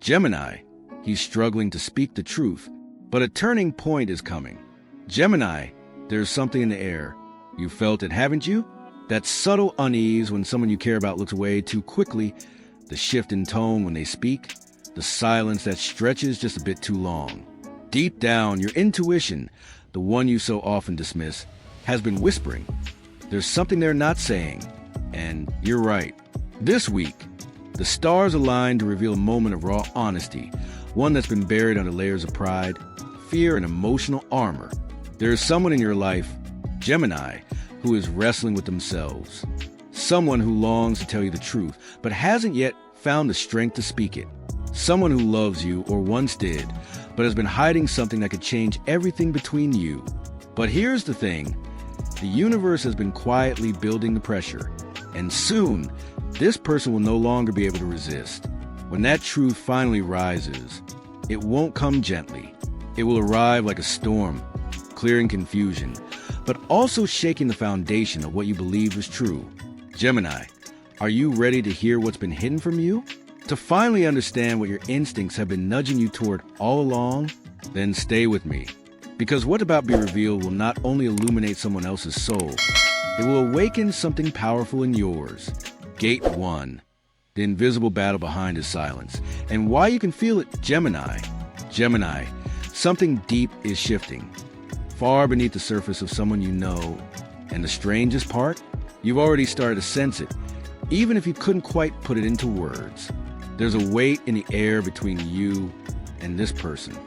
Gemini, he's struggling to speak the truth, but a turning point is coming. Gemini, there's something in the air. You felt it, haven't you? That subtle unease when someone you care about looks away too quickly, the shift in tone when they speak, the silence that stretches just a bit too long. Deep down, your intuition, the one you so often dismiss, has been whispering. There's something they're not saying. And you're right. This week, the stars align to reveal a moment of raw honesty, one that's been buried under layers of pride, fear, and emotional armor. There is someone in your life, Gemini, who is wrestling with themselves. Someone who longs to tell you the truth, but hasn't yet found the strength to speak it. Someone who loves you, or once did, but has been hiding something that could change everything between you. But here's the thing. The universe has been quietly building the pressure, and soon, this person will no longer be able to resist. When that truth finally rises, it won't come gently. It will arrive like a storm, clearing confusion, but also shaking the foundation of what you believed was true. Gemini, are you ready to hear what's been hidden from you? To finally understand what your instincts have been nudging you toward all along? Then stay with me. Because what's about to be revealed will not only illuminate someone else's soul, it will awaken something powerful in yours. Gate 1. The invisible battle behind his silence. And why you can feel it, Gemini. Gemini, something deep is shifting. Far beneath the surface of someone you know. And the strangest part? You've already started to sense it, even if you couldn't quite put it into words. There's a weight in the air between you and this person.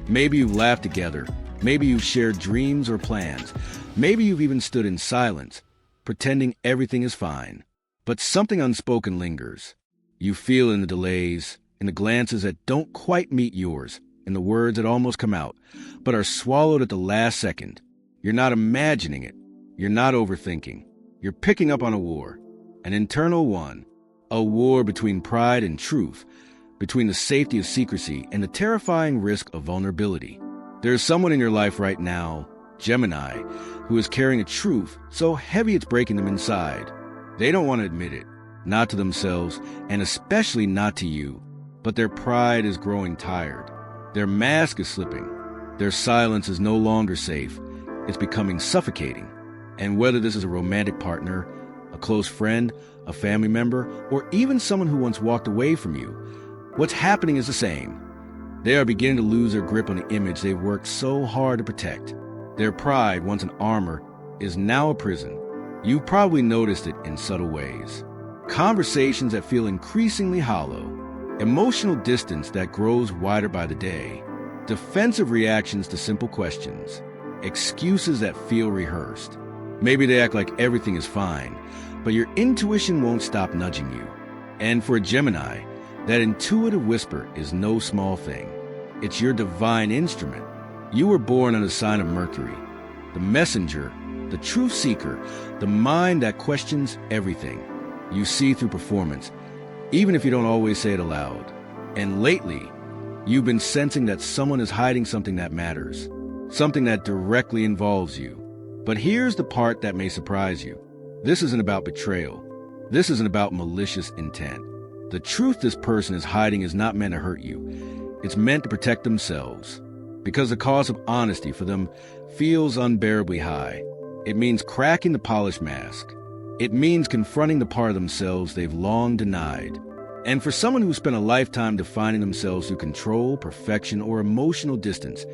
Maybe you've laughed together. Maybe you've shared dreams or plans. Maybe you've even stood in silence, pretending everything is fine. But something unspoken lingers. You feel in the delays, in the glances that don't quite meet yours, in the words that almost come out, but are swallowed at the last second. You're not imagining it. You're not overthinking. You're picking up on a war, an internal one, a war between pride and truth, between the safety of secrecy and the terrifying risk of vulnerability. There's someone in your life right now, Gemini, who is carrying a truth so heavy it's breaking them inside. They don't want to admit it, not to themselves, and especially not to you, but their pride is growing tired. Their mask is slipping. Their silence is no longer safe. It's becoming suffocating. And whether this is a romantic partner, a close friend, a family member, or even someone who once walked away from you, what's happening is the same. They are beginning to lose their grip on the image they've worked so hard to protect. Their pride, once an armor, is now a prison. You've probably noticed it in subtle ways. Conversations that feel increasingly hollow, emotional distance that grows wider by the day, defensive reactions to simple questions, excuses that feel rehearsed. Maybe they act like everything is fine, but your intuition won't stop nudging you. And for a Gemini, that intuitive whisper is no small thing. It's your divine instrument. You were born on the sign of Mercury, the messenger, the truth seeker, the mind that questions everything. You see through performance, even if you don't always say it aloud. And lately, you've been sensing that someone is hiding something that matters, something that directly involves you. But here's the part that may surprise you. This isn't about betrayal. This isn't about malicious intent. The truth this person is hiding is not meant to hurt you. It's meant to protect themselves. Because the cost of honesty for them feels unbearably high. It means cracking the polished mask. It means confronting the part of themselves they've long denied. And for someone who spent a lifetime defining themselves through control, perfection, or emotional distance,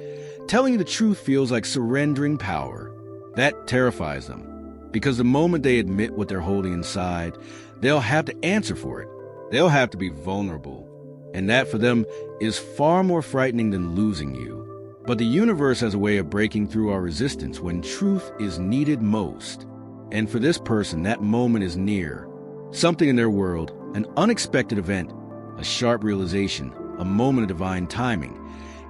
telling you the truth feels like surrendering power. That terrifies them. Because the moment they admit what they're holding inside, they'll have to answer for it. They'll have to be vulnerable. And that for them is far more frightening than losing you. But the universe has a way of breaking through our resistance when truth is needed most. And for this person, that moment is near. Something in their world, an unexpected event, a sharp realization, a moment of divine timing,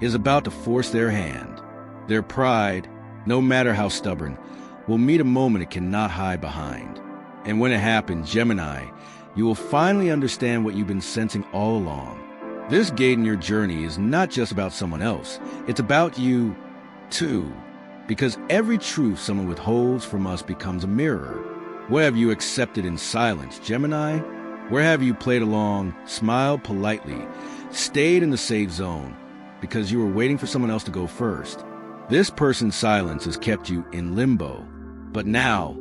is about to force their hand. Their pride, no matter how stubborn, will meet a moment it cannot hide behind. And when it happens, Gemini, you will finally understand what you've been sensing all along. This gate in your journey is not just about someone else. It's about you, too. Because every truth someone withholds from us becomes a mirror. What have you accepted in silence, Gemini? Where have you played along, smiled politely, stayed in the safe zone because you were waiting for someone else to go first. This person's silence has kept you in limbo. But now,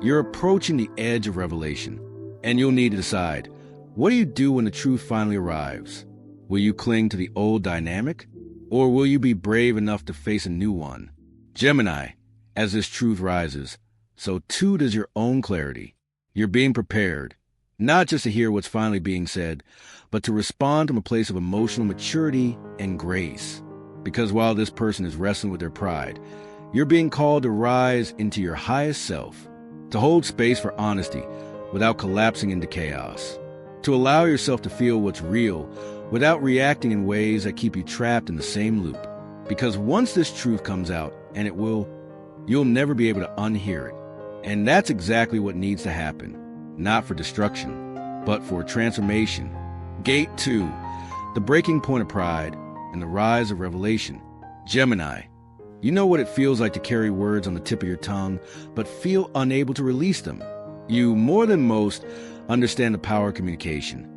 you're approaching the edge of revelation, and you'll need to decide, what do you do when the truth finally arrives? Will you cling to the old dynamic, or will you be brave enough to face a new one? Gemini, as this truth rises, so too does your own clarity. You're being prepared, not just to hear what's finally being said, but to respond from a place of emotional maturity and grace. Because while this person is wrestling with their pride, you're being called to rise into your highest self, to hold space for honesty without collapsing into chaos, to allow yourself to feel what's real without reacting in ways that keep you trapped in the same loop. Because once this truth comes out, and it will, you'll never be able to unhear it. And that's exactly what needs to happen, not for destruction, but for transformation. Gate 2, the breaking point of pride and the rise of revelation. Gemini, you know what it feels like to carry words on the tip of your tongue, but feel unable to release them. You, more than most, understand the power of communication,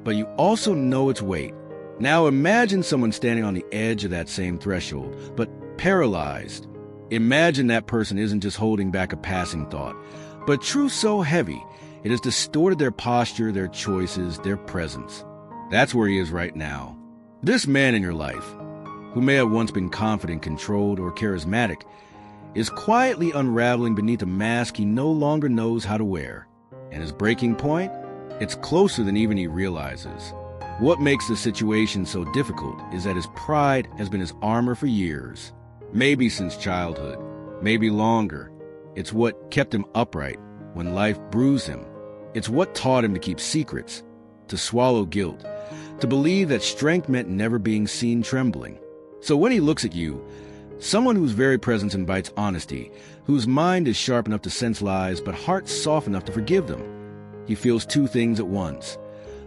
but you also know its weight. Now imagine someone standing on the edge of that same threshold, but paralyzed. Imagine that person isn't just holding back a passing thought, but truth so heavy, it has distorted their posture, their choices, their presence. That's where he is right now. This man in your life, who may have once been confident, controlled, or charismatic, is quietly unraveling beneath a mask he no longer knows how to wear. And his breaking point? It's closer than even he realizes. What makes the situation so difficult is that his pride has been his armor for years. Maybe since childhood, maybe longer. It's what kept him upright when life bruised him. It's what taught him to keep secrets, to swallow guilt, to believe that strength meant never being seen trembling. So when he looks at you, someone whose very presence invites honesty, whose mind is sharp enough to sense lies but heart soft enough to forgive them, he feels two things at once: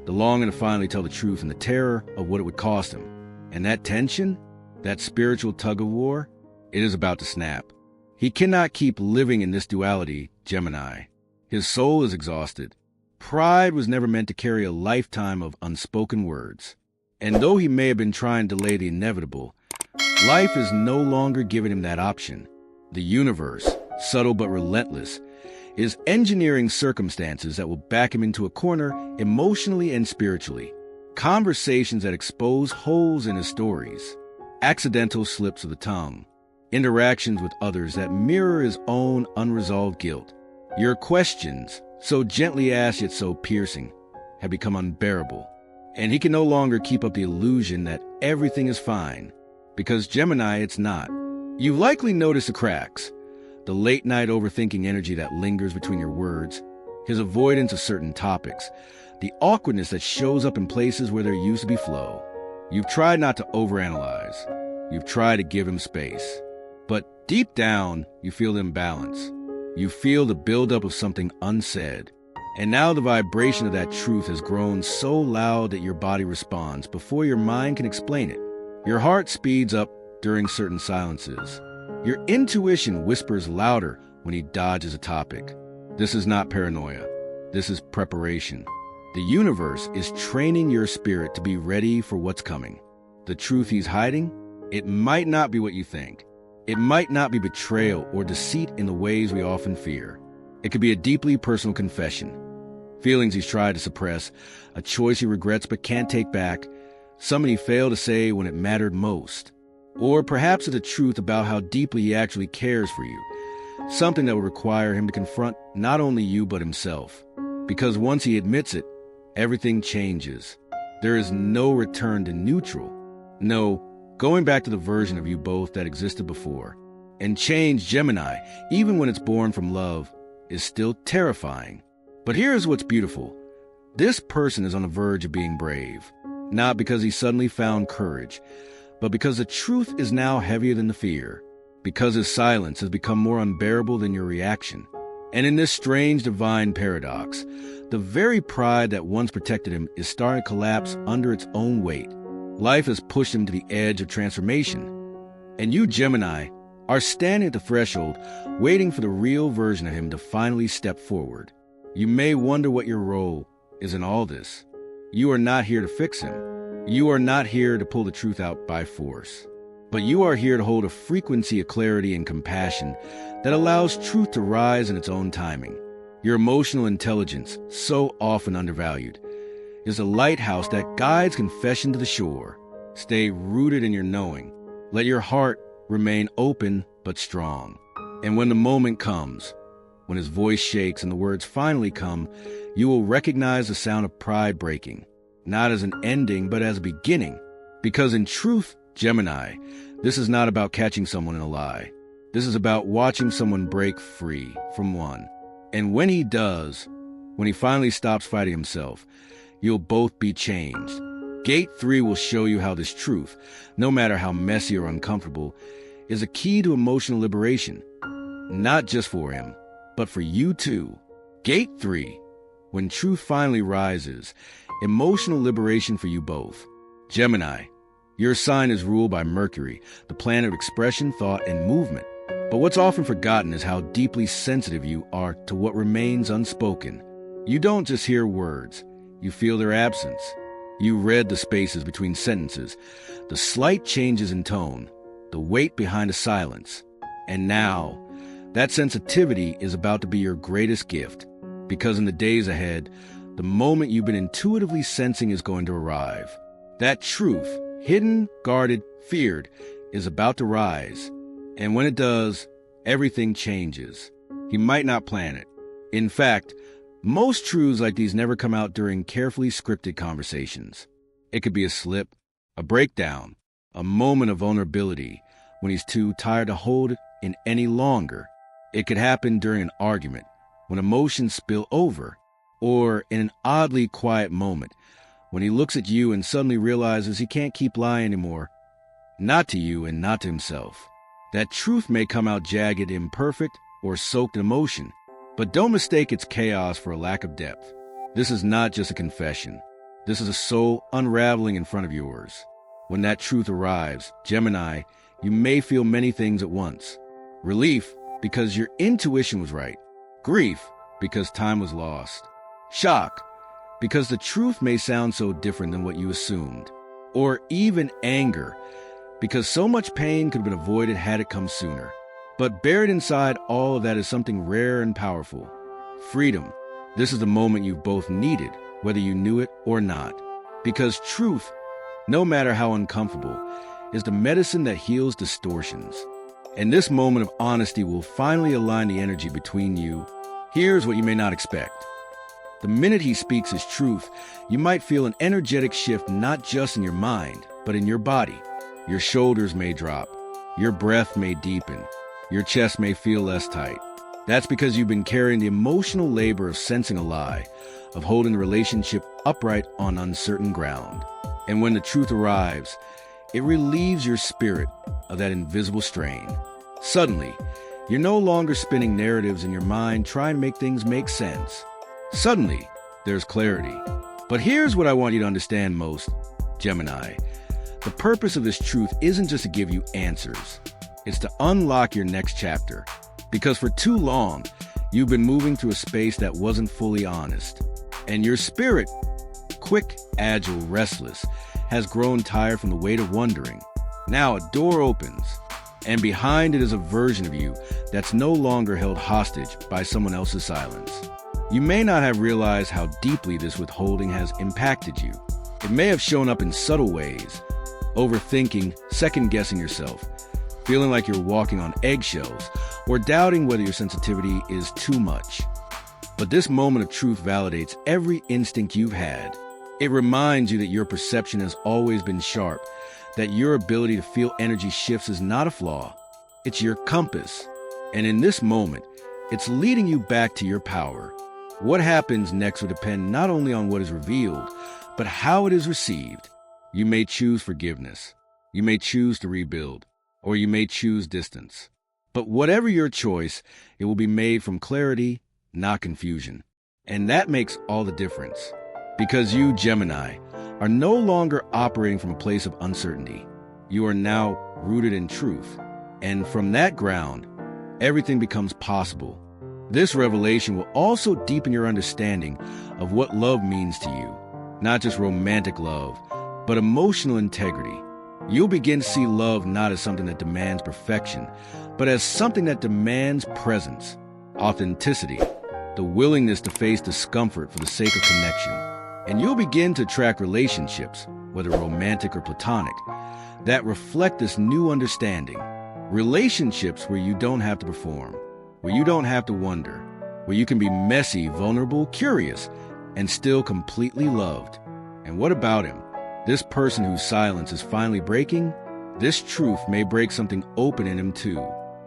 the longing to finally tell the truth and the terror of what it would cost him. And that tension, that spiritual tug-of-war, it is about to snap. He cannot keep living in this duality, Gemini. His soul is exhausted. Pride was never meant to carry a lifetime of unspoken words. And though he may have been trying to delay the inevitable, life is no longer giving him that option. The universe, subtle but relentless, is engineering circumstances that will back him into a corner emotionally and spiritually. Conversations that expose holes in his stories, accidental slips of the tongue, interactions with others that mirror his own unresolved guilt. Your questions, so gently asked yet so piercing, have become unbearable. And he can no longer keep up the illusion that everything is fine, because Gemini, it's not. You've likely noticed the cracks, the late-night overthinking energy that lingers between your words, his avoidance of certain topics, the awkwardness that shows up in places where there used to be flow. You've tried not to overanalyze. You've tried to give him space. But deep down, you feel the imbalance. You feel the buildup of something unsaid. And now the vibration of that truth has grown so loud that your body responds before your mind can explain it. Your heart speeds up during certain silences. Your intuition whispers louder when he dodges a topic. This is not paranoia. This is preparation. The universe is training your spirit to be ready for what's coming. The truth he's hiding, it might not be what you think. It might not be betrayal or deceit in the ways we often fear. It could be a deeply personal confession. Feelings he's tried to suppress, a choice he regrets but can't take back, something he failed to say when it mattered most. Or perhaps it's the truth about how deeply he actually cares for you, something that will require him to confront not only you but himself. Because once he admits it, everything changes. There is no return to neutral. No, going back to the version of you both that existed before. And change, Gemini, even when it's born from love, is still terrifying. But here's what's beautiful. This person is on the verge of being brave, not because he suddenly found courage, but because the truth is now heavier than the fear, because his silence has become more unbearable than your reaction. And in this strange divine paradox, the very pride that once protected him is starting to collapse under its own weight. Life has pushed him to the edge of transformation. And you, Gemini, are standing at the threshold, waiting for the real version of him to finally step forward. You may wonder what your role is in all this. You are not here to fix him. You are not here to pull the truth out by force, but you are here to hold a frequency of clarity and compassion that allows truth to rise in its own timing. Your emotional intelligence, so often undervalued, is a lighthouse that guides confession to the shore. Stay rooted in your knowing. Let your heart remain open but strong. And when the moment comes, when his voice shakes and the words finally come, you will recognize the sound of pride breaking, not as an ending, but as a beginning. Because in truth, Gemini, this is not about catching someone in a lie. This is about watching someone break free from one. And when he does, when he finally stops fighting himself, you'll both be changed. Gate 3 will show you how this truth, no matter how messy or uncomfortable, is a key to emotional liberation. Not just for him, but for you too. Gate 3, when truth finally rises, emotional liberation for you both. Gemini, your sign is ruled by Mercury, the planet of expression, thought, and movement. But what's often forgotten is how deeply sensitive you are to what remains unspoken. You don't just hear words, you feel their absence. You read the spaces between sentences, the slight changes in tone, the weight behind a silence. And now, that sensitivity is about to be your greatest gift, because in the days ahead, the moment you've been intuitively sensing is going to arrive. That truth, hidden, guarded, feared, is about to rise. And when it does, everything changes. He might not plan it. In fact, most truths like these never come out during carefully scripted conversations. It could be a slip, a breakdown, a moment of vulnerability when he's too tired to hold it in any longer. It could happen during an argument, when emotions spill over, or in an oddly quiet moment, when he looks at you and suddenly realizes he can't keep lying anymore. Not to you and not to himself. That truth may come out jagged, imperfect, or soaked in emotion, but don't mistake its chaos for a lack of depth. This is not just a confession. This is a soul unraveling in front of yours. When that truth arrives, Gemini, you may feel many things at once. Relief, because your intuition was right. Grief, because time was lost. Shock, because the truth may sound so different than what you assumed. Or even anger, because so much pain could have been avoided had it come sooner. But buried inside all of that is something rare and powerful. Freedom. This is the moment you've both needed, whether you knew it or not. Because truth, no matter how uncomfortable, is the medicine that heals distortions. And this moment of honesty will finally align the energy between you. Here's what you may not expect. The minute he speaks his truth, you might feel an energetic shift not just in your mind, but in your body. Your shoulders may drop. Your breath may deepen. Your chest may feel less tight. That's because you've been carrying the emotional labor of sensing a lie, of holding the relationship upright on uncertain ground. And when the truth arrives, it relieves your spirit of that invisible strain. Suddenly, you're no longer spinning narratives in your mind trying to make things make sense. Suddenly, there's clarity. But here's what I want you to understand most, Gemini. The purpose of this truth isn't just to give you answers. It's to unlock your next chapter. Because for too long, you've been moving through a space that wasn't fully honest. And your spirit, quick, agile, restless, has grown tired from the weight of wondering. Now a door opens, and behind it is a version of you that's no longer held hostage by someone else's silence. You may not have realized how deeply this withholding has impacted you. It may have shown up in subtle ways, overthinking, second-guessing yourself, feeling like you're walking on eggshells, or doubting whether your sensitivity is too much. But this moment of truth validates every instinct you've had. It reminds you that your perception has always been sharp, that your ability to feel energy shifts is not a flaw. It's your compass. And in this moment, it's leading you back to your power. What happens next will depend not only on what is revealed, but how it is received. You may choose forgiveness. You may choose to rebuild. Or you may choose distance. But whatever your choice, it will be made from clarity, not confusion. And that makes all the difference. Because you, Gemini, are no longer operating from a place of uncertainty. You are now rooted in truth. And from that ground, everything becomes possible. This revelation will also deepen your understanding of what love means to you. Not just romantic love, but emotional integrity. You'll begin to see love not as something that demands perfection, but as something that demands presence, authenticity, the willingness to face discomfort for the sake of connection. And you'll begin to attract relationships, whether romantic or platonic, that reflect this new understanding. Relationships where you don't have to perform, where you don't have to wonder, where you can be messy, vulnerable, curious, and still completely loved. And what about him? This person whose silence is finally breaking? This truth may break something open in him too.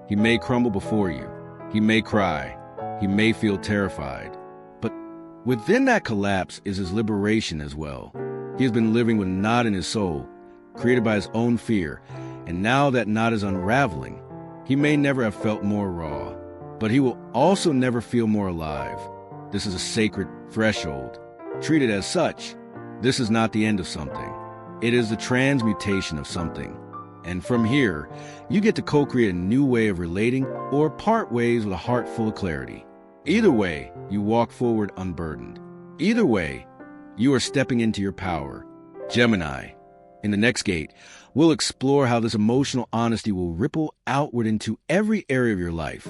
He may crumble before you. He may cry. He may feel terrified. But within that collapse is his liberation as well. He has been living with a knot in his soul, created by his own fear, and now that knot is unraveling. He may never have felt more raw, but he will also never feel more alive. This is a sacred threshold. Treated as such, this is not the end of something. It is the transmutation of something. And from here, you get to co-create a new way of relating or part ways with a heart full of clarity. Either way, you walk forward unburdened. Either way, you are stepping into your power. Gemini. In the next gate, we'll explore how this emotional honesty will ripple outward into every area of your life.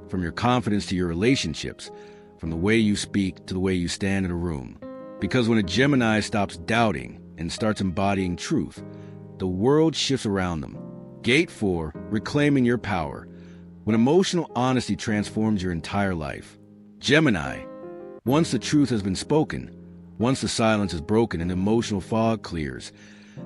From your confidence to your relationships, from the way you speak to the way you stand in a room. Because when a Gemini stops doubting and starts embodying truth, the world shifts around them. Gate 4, reclaiming your power. When emotional honesty transforms your entire life. Gemini, once the truth has been spoken, once the silence is broken and the emotional fog clears,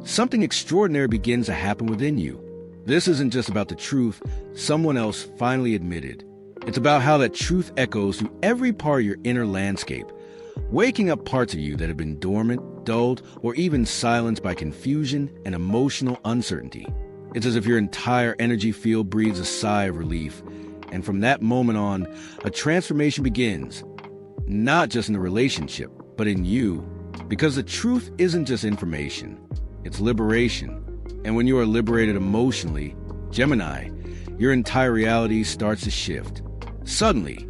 something extraordinary begins to happen within you. This isn't just about the truth someone else finally admitted. It's about how that truth echoes through every part of your inner landscape, waking up parts of you that have been dormant, dulled, or even silenced by confusion and emotional uncertainty. It's as if your entire energy field breathes a sigh of relief, and from that moment on, a transformation begins, not just in the relationship, but in you, because the truth isn't just information, it's liberation. And when you are liberated emotionally, Gemini, your entire reality starts to shift. Suddenly,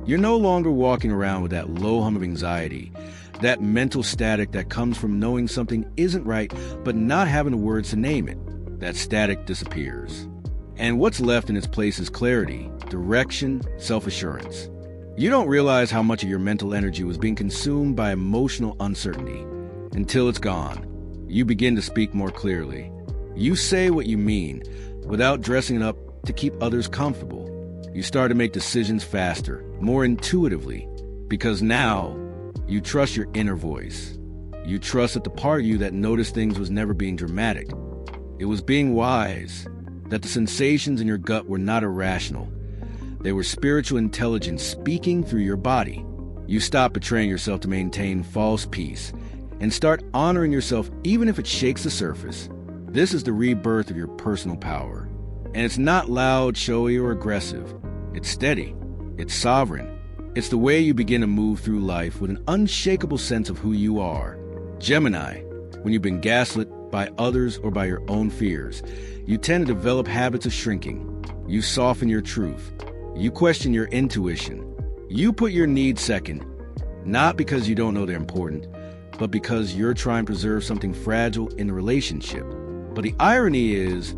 you're no longer walking around with that low hum of anxiety, that mental static that comes from knowing something isn't right but not having the words to name it. That static disappears. And what's left in its place is clarity, direction, self-assurance. You don't realize how much of your mental energy was being consumed by emotional uncertainty until it's gone. You begin to speak more clearly. You say what you mean without dressing it up to keep others comfortable. You start to make decisions faster, more intuitively, because now you trust your inner voice. You trust that the part of you that noticed things was never being dramatic. It was being wise, that the sensations in your gut were not irrational. They were spiritual intelligence speaking through your body. You stop betraying yourself to maintain false peace and start honoring yourself even if it shakes the surface. This is the rebirth of your personal power. And it's not loud, showy, or aggressive. It's steady. It's sovereign. It's the way you begin to move through life with an unshakable sense of who you are. Gemini, when you've been gaslit by others or by your own fears, you tend to develop habits of shrinking. You soften your truth. You question your intuition. You put your needs second, not because you don't know they're important, but because you're trying to preserve something fragile in the relationship. But the irony is,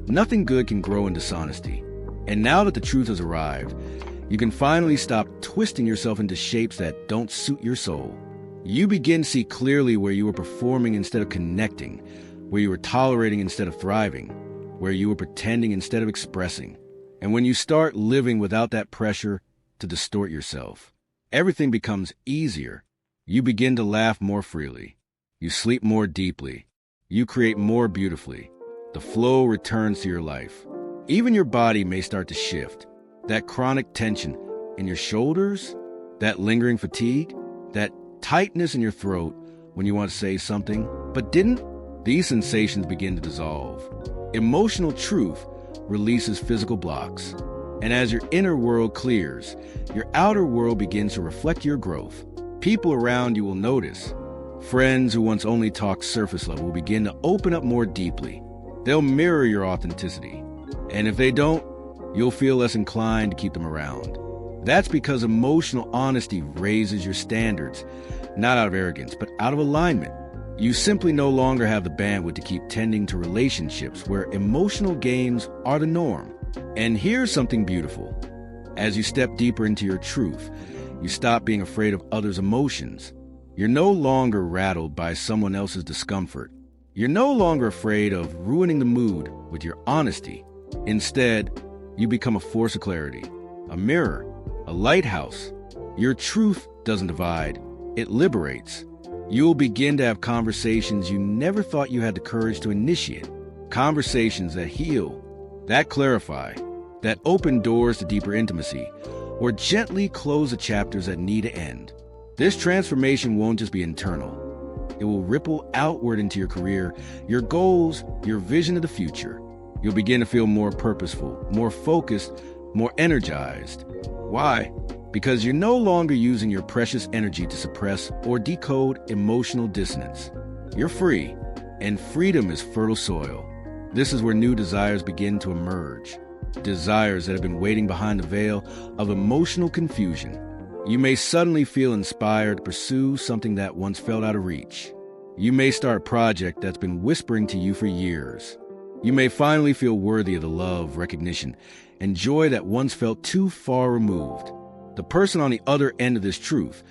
nothing good can grow in dishonesty. And now that the truth has arrived, you can finally stop twisting yourself into shapes that don't suit your soul. You begin to see clearly where you were performing instead of connecting, where you were tolerating instead of thriving, where you were pretending instead of expressing. And when you start living without that pressure to distort yourself, everything becomes easier. You begin to laugh more freely. You sleep more deeply. You create more beautifully. The flow returns to your life. Even your body may start to shift. That chronic tension in your shoulders, that lingering fatigue, that tightness in your throat when you want to say something but didn't, these sensations begin to dissolve. Emotional truth releases physical blocks. And as your inner world clears, your outer world begins to reflect your growth. People around you will notice. Friends who once only talked surface level will begin to open up more deeply. They'll mirror your authenticity. And if they don't, you'll feel less inclined to keep them around. That's because emotional honesty raises your standards, not out of arrogance, but out of alignment. You simply no longer have the bandwidth to keep tending to relationships where emotional games are the norm. And here's something beautiful. As you step deeper into your truth, you stop being afraid of others' emotions. You're no longer rattled by someone else's discomfort. You're no longer afraid of ruining the mood with your honesty. Instead, you become a force of clarity, a mirror, a lighthouse. Your truth doesn't divide, it liberates. You'll begin to have conversations you never thought you had the courage to initiate. Conversations that heal, that clarify, that open doors to deeper intimacy, or gently close the chapters that need to end. This transformation won't just be internal. It will ripple outward into your career, your goals, your vision of the future. You'll begin to feel more purposeful, more focused, more energized. Why? Because you're no longer using your precious energy to suppress or decode emotional dissonance. You're free, and freedom is fertile soil. This is where new desires begin to emerge. Desires that have been waiting behind the veil of emotional confusion. You may suddenly feel inspired to pursue something that once felt out of reach. You may start a project that's been whispering to you for years. You may finally feel worthy of the love, recognition, and joy that once felt too far removed. The person on the other end of this truth,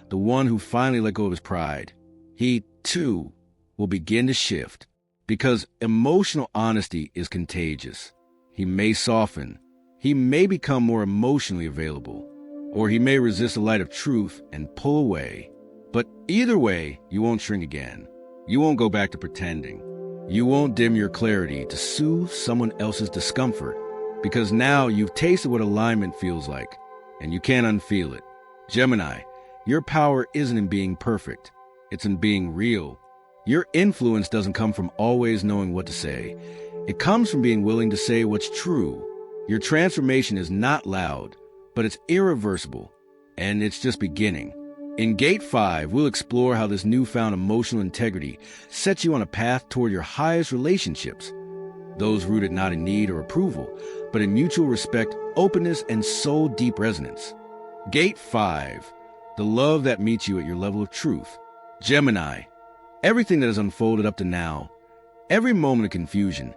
the one who finally let go of his pride, he, too, will begin to shift. Because emotional honesty is contagious. He may soften. He may become more emotionally available. Or he may resist the light of truth and pull away. But either way, you won't shrink again. You won't go back to pretending. You won't dim your clarity to soothe someone else's discomfort. Because now you've tasted what alignment feels like, and you can't unfeel it. Gemini, your power isn't in being perfect. It's in being real. Your influence doesn't come from always knowing what to say. It comes from being willing to say what's true. Your transformation is not loud, but it's irreversible, and it's just beginning. In Gate 5, we'll explore how this newfound emotional integrity sets you on a path toward your highest relationships, those rooted not in need or approval, but in mutual respect, openness, and soul-deep resonance. Gate 5, the love that meets you at your level of truth. Gemini, everything that has unfolded up to now, every moment of confusion,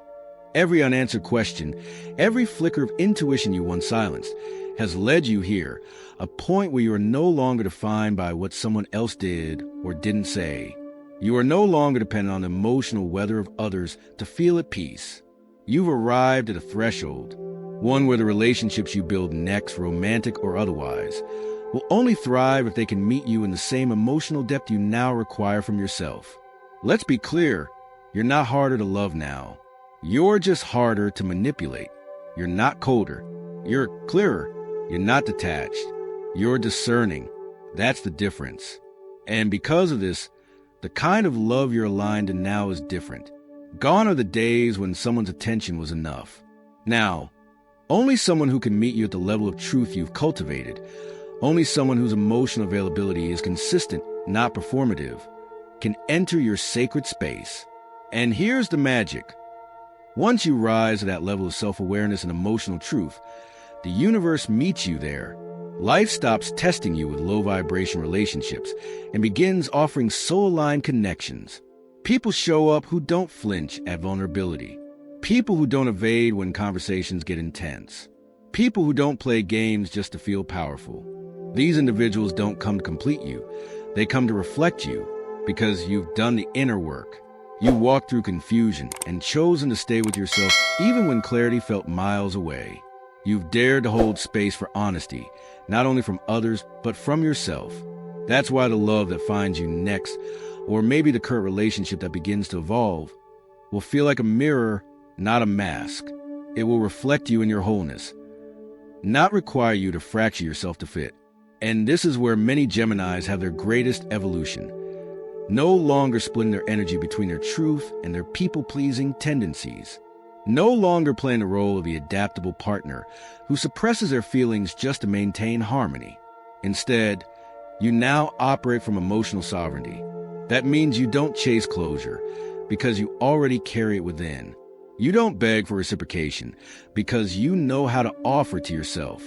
every unanswered question, every flicker of intuition you once silenced, has led you here, a point where you are no longer defined by what someone else did or didn't say. You are no longer dependent on the emotional weather of others to feel at peace. You've arrived at a threshold, one where the relationships you build next, romantic or otherwise, will only thrive if they can meet you in the same emotional depth you now require from yourself. Let's be clear, you're not harder to love now. You're just harder to manipulate. You're not colder. You're clearer. You're not detached. You're discerning. That's the difference. And because of this, the kind of love you're aligned to now is different. Gone are the days when someone's attention was enough. Now, only someone who can meet you at the level of truth you've cultivated, only someone whose emotional availability is consistent, not performative, can enter your sacred space. And here's the magic. Once you rise to that level of self-awareness and emotional truth, the universe meets you there. Life stops testing you with low-vibration relationships and begins offering soul-aligned connections. People show up who don't flinch at vulnerability. People who don't evade when conversations get intense. People who don't play games just to feel powerful. These individuals don't come to complete you. They come to reflect you because you've done the inner work. You walked through confusion and chosen to stay with yourself even when clarity felt miles away. You've dared to hold space for honesty, not only from others, but from yourself. That's why the love that finds you next, or maybe the current relationship that begins to evolve, will feel like a mirror, not a mask. It will reflect you in your wholeness, not require you to fracture yourself to fit. And this is where many Geminis have their greatest evolution. No longer splitting their energy between their truth and their people-pleasing tendencies. No longer playing the role of the adaptable partner who suppresses their feelings just to maintain harmony. Instead, you now operate from emotional sovereignty. That means you don't chase closure because you already carry it within. You don't beg for reciprocation because you know how to offer to yourself.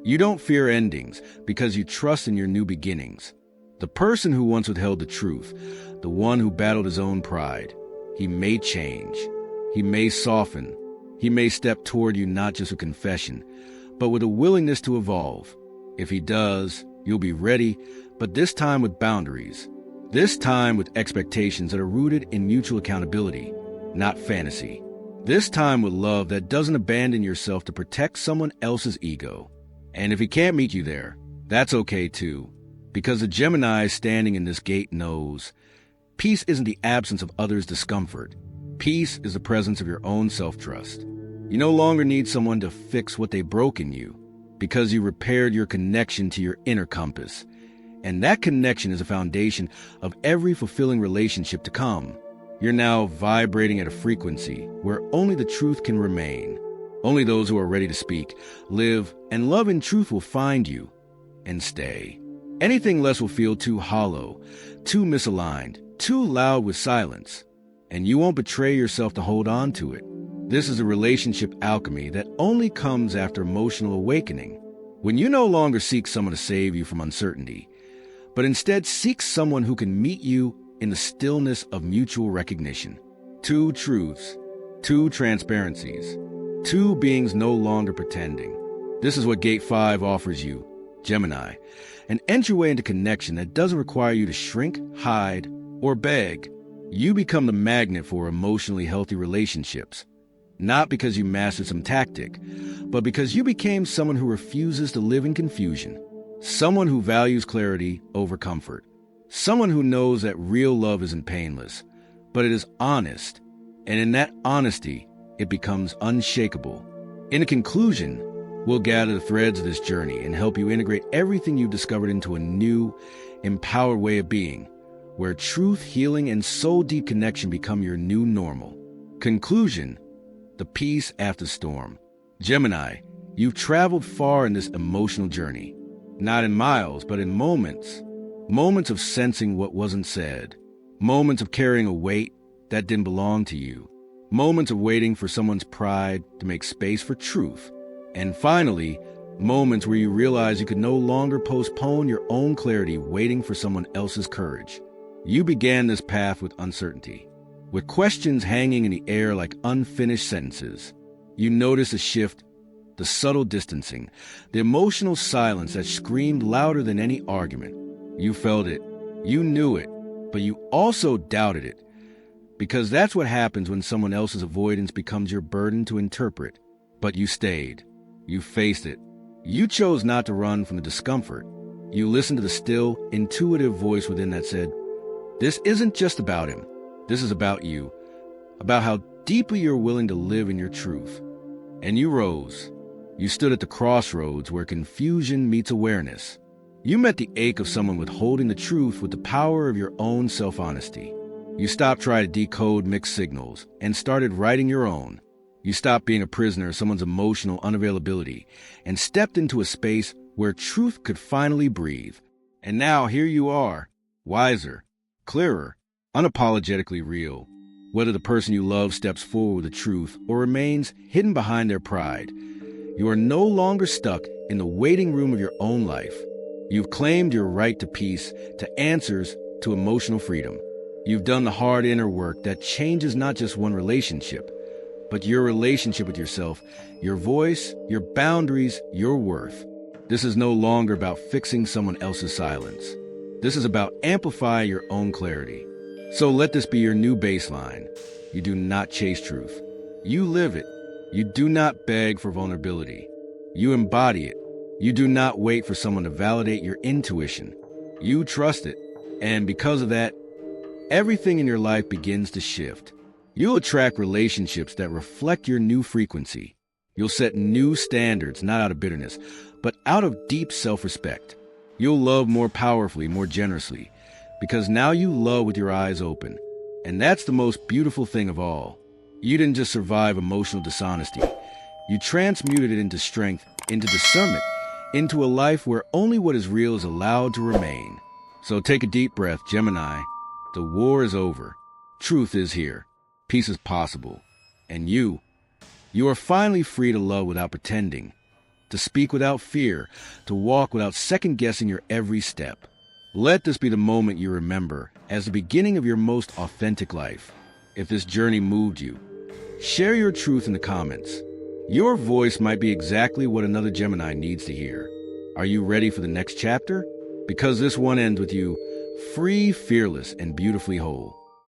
You don't fear endings because you trust in your new beginnings. The person who once withheld the truth, the one who battled his own pride, he may change. He may soften. He may step toward you not just with confession, but with a willingness to evolve. If he does, you'll be ready, but this time with boundaries. This time with expectations that are rooted in mutual accountability, not fantasy. This time with love that doesn't abandon yourself to protect someone else's ego. And if he can't meet you there, that's okay too. Because the Gemini standing in this gate knows peace isn't the absence of others' discomfort. Peace is the presence of your own self-trust. You no longer need someone to fix what they broke in you, because you repaired your connection to your inner compass. And that connection is a foundation of every fulfilling relationship to come. You're now vibrating at a frequency where only the truth can remain. Only those who are ready to speak, live, and love in truth will find you and stay. Anything less will feel too hollow, too misaligned, too loud with silence. And you won't betray yourself to hold on to it. This is a relationship alchemy that only comes after emotional awakening. When you no longer seek someone to save you from uncertainty, but instead seek someone who can meet you in the stillness of mutual recognition. Two truths, two transparencies, two beings no longer pretending. This is what Gate 5 offers you, Gemini, an entryway into connection that doesn't require you to shrink, hide, or beg. You become the magnet for emotionally healthy relationships, not because you mastered some tactic, but because you became someone who refuses to live in confusion. Someone who values clarity over comfort. Someone who knows that real love isn't painless, but it is honest. And in that honesty, it becomes unshakable. In a conclusion, we'll gather the threads of this journey and help you integrate everything you've discovered into a new, empowered way of being, where truth, healing, and soul-deep connection become your new normal. Conclusion: the peace after storm. Gemini, you've traveled far in this emotional journey. Not in miles, but in moments. Moments of sensing what wasn't said. Moments of carrying a weight that didn't belong to you. Moments of waiting for someone's pride to make space for truth. And finally, moments where you realize you could no longer postpone your own clarity waiting for someone else's courage. You began this path with uncertainty, with questions hanging in the air like unfinished sentences. You noticed a shift, the subtle distancing, the emotional silence that screamed louder than any argument. You felt it, you knew it, but you also doubted it, because that's what happens when someone else's avoidance becomes your burden to interpret. But you stayed. You faced it. You chose not to run from the discomfort. You listened to the still, intuitive voice within that said, "This isn't just about him. This is about you, about how deeply you're willing to live in your truth." And you rose. You stood at the crossroads where confusion meets awareness. You met the ache of someone withholding the truth with the power of your own self-honesty. You stopped trying to decode mixed signals and started writing your own. You stopped being a prisoner of someone's emotional unavailability and stepped into a space where truth could finally breathe. And now here you are, wiser, clearer, unapologetically real. Whether the person you love steps forward with the truth or remains hidden behind their pride, you are no longer stuck in the waiting room of your own life. You've claimed your right to peace, to answers, to emotional freedom. You've done the hard inner work that changes not just one relationship, but your relationship with yourself, your voice, your boundaries, your worth. This is no longer about fixing someone else's silence. This is about amplifying your own clarity. So let this be your new baseline. You do not chase truth. You live it. You do not beg for vulnerability. You embody it. You do not wait for someone to validate your intuition. You trust it. And because of that, everything in your life begins to shift. You'll attract relationships that reflect your new frequency. You'll set new standards, not out of bitterness, but out of deep self-respect. You'll love more powerfully, more generously, because now you love with your eyes open. And that's the most beautiful thing of all. You didn't just survive emotional dishonesty. You transmuted it into strength, into discernment, into a life where only what is real is allowed to remain. So take a deep breath, Gemini. The war is over. Truth is here. Peace is possible. And you are finally free to love without pretending, to speak without fear, to walk without second-guessing your every step. Let this be the moment you remember as the beginning of your most authentic life. If this journey moved you, share your truth in the comments. Your voice might be exactly what another Gemini needs to hear. Are you ready for the next chapter? Because this one ends with you free, fearless, and beautifully whole.